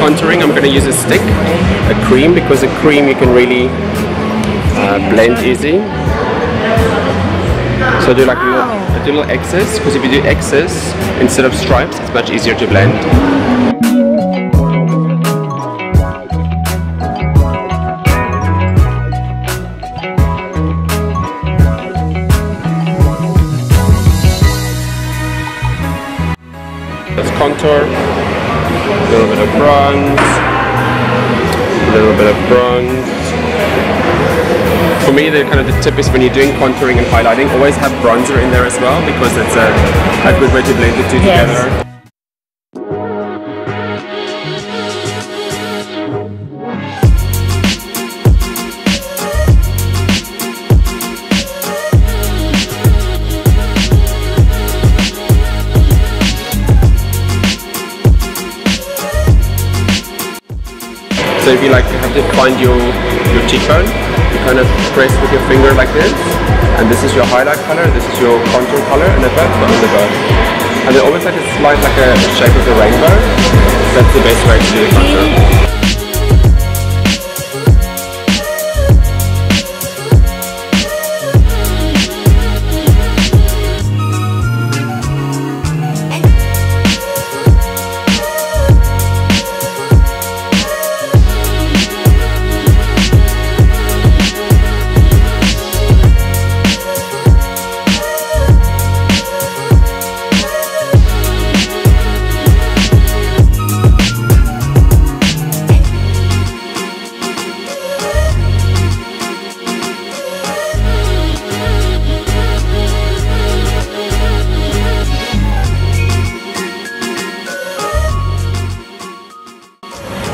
contouring, I'm going to use a stick, a cream, because a cream you can really blend easy. So do like a little excess, because if you do excess instead of stripes, it's much easier to blend. Let's contour, a little bit of bronze, a little bit of bronze. For me, the tip is when you're doing contouring and highlighting, always have bronzer in there as well, because it's a good way to blend the two together. So if you have to find your cheekbone, you kind of press with your finger like this, and this is your highlight color, this is your contour color, and above on the bow. And then always like a slight shape of the rainbow. That's the best way to do the contour.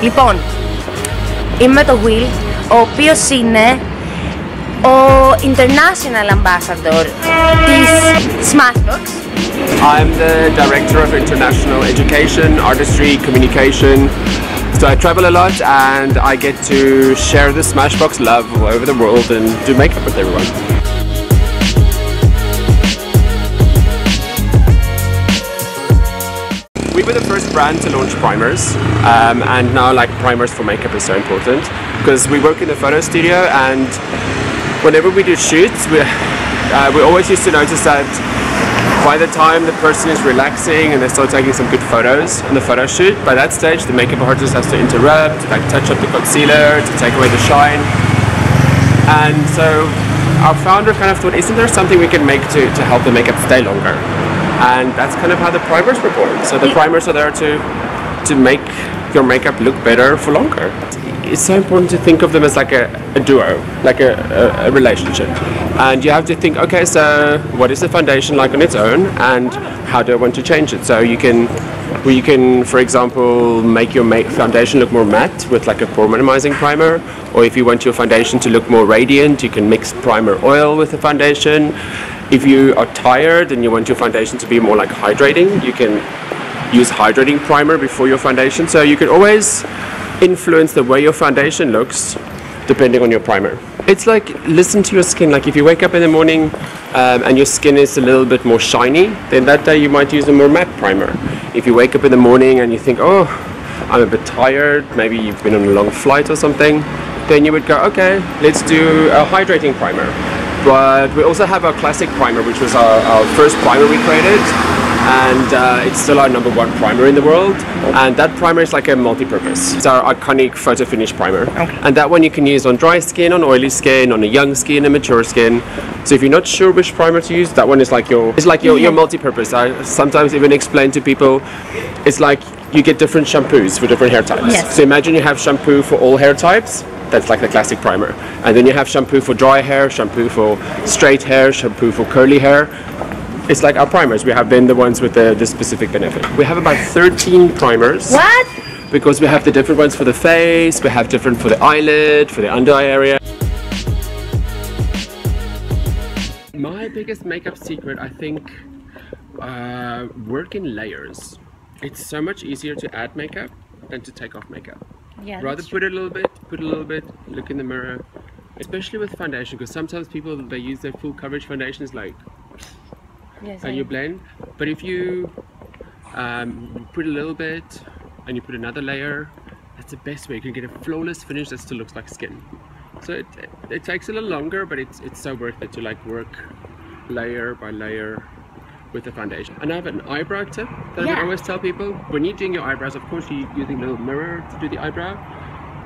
Λοιπόν, είμαι το Will, ο οποίος είναι ο International Ambassador της Smashbox. I'm the Director of International Education, Artistry, Communication. So I travel a lot and I get to share the Smashbox love all over the world and do makeup with everyone. We were the first brand to launch primers, and now primers for makeup is so important, because we work in the photo studio, and whenever we do shoots, we always used to notice that by the time the person is relaxing and they start taking some good photos on the photo shoot, by that stage the makeup artist has to interrupt, to touch up the concealer, to take away the shine. And so our founder kind of thought, isn't there something we can make to help the makeup stay longer? And that's kind of how the primers were born. So the primers are there to make your makeup look better for longer. It's so important to think of them as like a duo, like a relationship. And you have to think, okay, so what is the foundation like on its own, and how do I want to change it? So you can, for example, make your foundation look more matte with like a pore minimizing primer, or if you want your foundation to look more radiant, you can mix primer oil with the foundation. If you are tired and you want your foundation to be more like hydrating, you can use hydrating primer before your foundation. So you can always influence the way your foundation looks depending on your primer. It's like, listen to your skin. Like if you wake up in the morning and your skin is a little bit more shiny, then that day you might use a more matte primer. If you wake up in the morning and you think, oh, I'm a bit tired, maybe you've been on a long flight or something, then you would go, okay, let's do a hydrating primer. But we also have our classic primer, which was our first primer we created, and it's still our #1 primer in the world. And that primer is like a multi-purpose. It's our iconic photo finish primer. Okay. And that one you can use on dry skin, on oily skin, on a young skin, a mature skin. So if you're not sure which primer to use, that one is like your multi-purpose. I sometimes even explain to people, it's like you get different shampoos for different hair types. Yes. So imagine you have shampoo for all hair types. That's like the classic primer. And then you have shampoo for dry hair, shampoo for straight hair, shampoo for curly hair. It's like our primers. We have then the ones with the specific benefit. We have about 13 primers. What? Because we have the different ones for the face, we have different for the eyelid, for the under eye area. My biggest makeup secret, I think, work in layers. It's so much easier to add makeup than to take off makeup. Yeah, rather put a little bit, look in the mirror, especially with foundation, because sometimes people, they use their full coverage foundations like, yes, and you blend. But if you put a little bit and you put another layer that's the best way. You can get a flawless finish that still looks like skin. So it takes a little longer, but it's so worth it to like work layer by layer with the foundation. And I have an eyebrow tip that I always tell people. When you're doing your eyebrows, of course you're using a little mirror to do the eyebrow,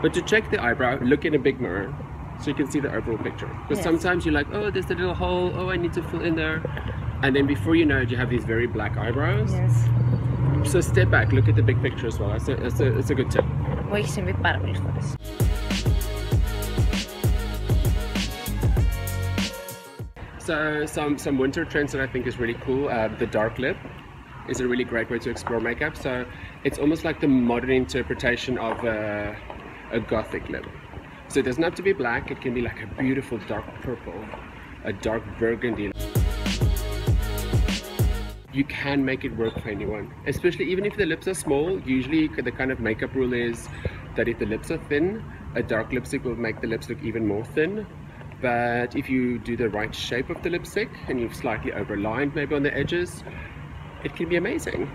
but to check the eyebrow, look in a big mirror so you can see the overall picture. Because sometimes you're like, oh, there's a little hole, oh, I need to fill in there. And then before you know it, you have these very black eyebrows. Yes. So step back, look at the big picture as well. It's a good tip. Μου έχει συμβεί πάρα πολλές φορές. So some winter trends that I think is really cool. The dark lip is a really great way to explore makeup. So it's almost like the modern interpretation of a gothic lip. So it doesn't have to be black. It can be like a beautiful dark purple, a dark burgundy. You can make it work for anyone, especially even if the lips are small. Usually the kind of makeup rule is that if the lips are thin, a dark lipstick will make the lips look even more thin. But if you do the right shape of the lipstick and you've slightly overlined maybe on the edges, it can be amazing.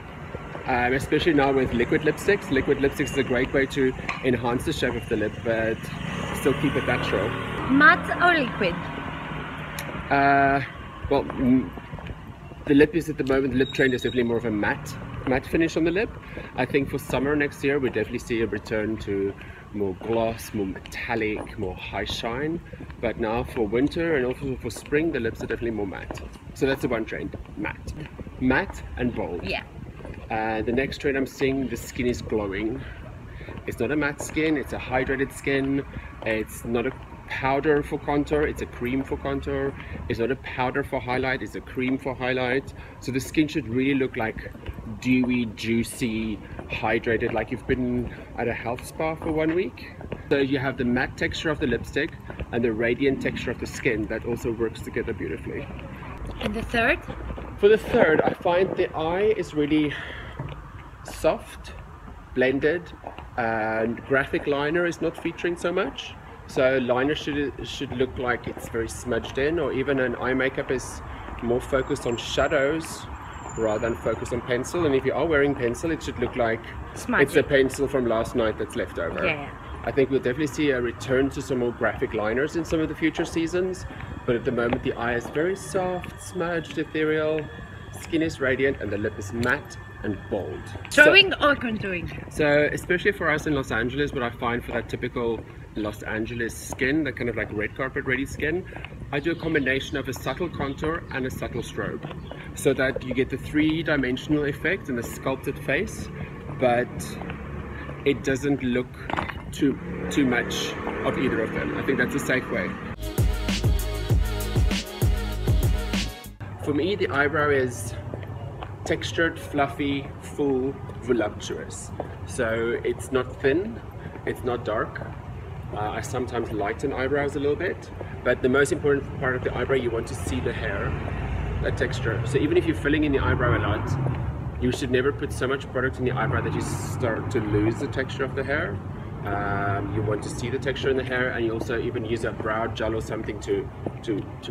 Especially now with liquid lipsticks. Liquid lipsticks is a great way to enhance the shape of the lip but still keep it natural. Matte or liquid? Well, the lip is at the moment, the lip trend is definitely more of a matte finish on the lip. I think for summer next year we definitely see a return to more gloss, more metallic, more high shine. But now for winter and also for spring, the lips are definitely more matte. So that's the one trend, matte. Matte and bold. Yeah. The next trend I'm seeing, the skin is glowing. It's not a matte skin, it's a hydrated skin. It's not a powder for contour, it's a cream for contour. It's not a powder for highlight, it's a cream for highlight. So the skin should really look like dewy, juicy, hydrated, like you've been at a health spa for 1 week. So you have the matte texture of the lipstick and the radiant texture of the skin that also works together beautifully. And the third? For the third, I find the eye is really soft, blended, and graphic liner is not featuring so much. So liner should look like it's very smudged in, or even an eye makeup is more focused on shadows rather than focused on pencil. And if you are wearing pencil, it should look like it's a pencil from last night that's left over. Yeah. I think we'll definitely see a return to some more graphic liners in some of the future seasons. But at the moment the eye is very soft, smudged, ethereal, skin is radiant, and the lip is matte and bold. Drawing or contouring? So especially for us in Los Angeles, what I find for that typical Los Angeles skin, that kind of like red carpet ready skin, I do a combination of a subtle contour and a subtle strobe, so that you get the three-dimensional effect and the sculpted face, but it doesn't look too much of either of them. I think that's a safe way. For me, the eyebrow is textured, fluffy, full, voluptuous. So it's not thin, it's not dark. I sometimes lighten eyebrows a little bit, but the most important part of the eyebrow, you want to see the hair, that texture. So even if you're filling in the eyebrow a lot, you should never put so much product in the eyebrow that you start to lose the texture of the hair. You want to see the texture in the hair, and you also even use a brow gel or something to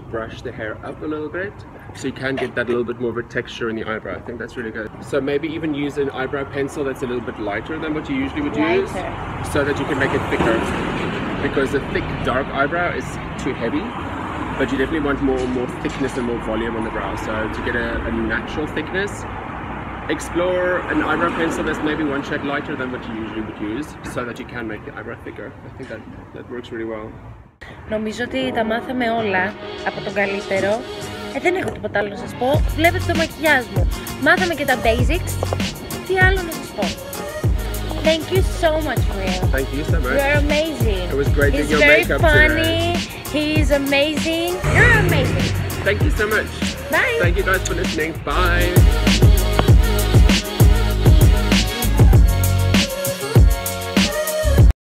brush the hair up a little bit, so you can get that little bit more of a texture in the eyebrow. I think that's really good. So maybe even use an eyebrow pencil that's a little bit lighter than what you usually would use, so that you can make it thicker, because a thick dark eyebrow is too heavy, but you definitely want more thickness and more volume on the brow. So to get a natural thickness, explore an eyebrow pencil that's maybe one shade lighter than what you usually would use, so that you can make the eyebrow thicker. I think that works really well. Νομίζω ότι τα μάθαμε όλα από τον καλύτερο. Δεν έχω τίποτα άλλο να σας πω. Βλέπετε το μακιγιάζ μου. Μάθαμε και τα basics. Τι άλλο να σας πω? Thank you so much, Wll. Thank you so much. You're amazing. It was great doing your makeup today. He's very funny. He's amazing. You're amazing. Thank you so much. Bye. Thank you guys for listening. Bye.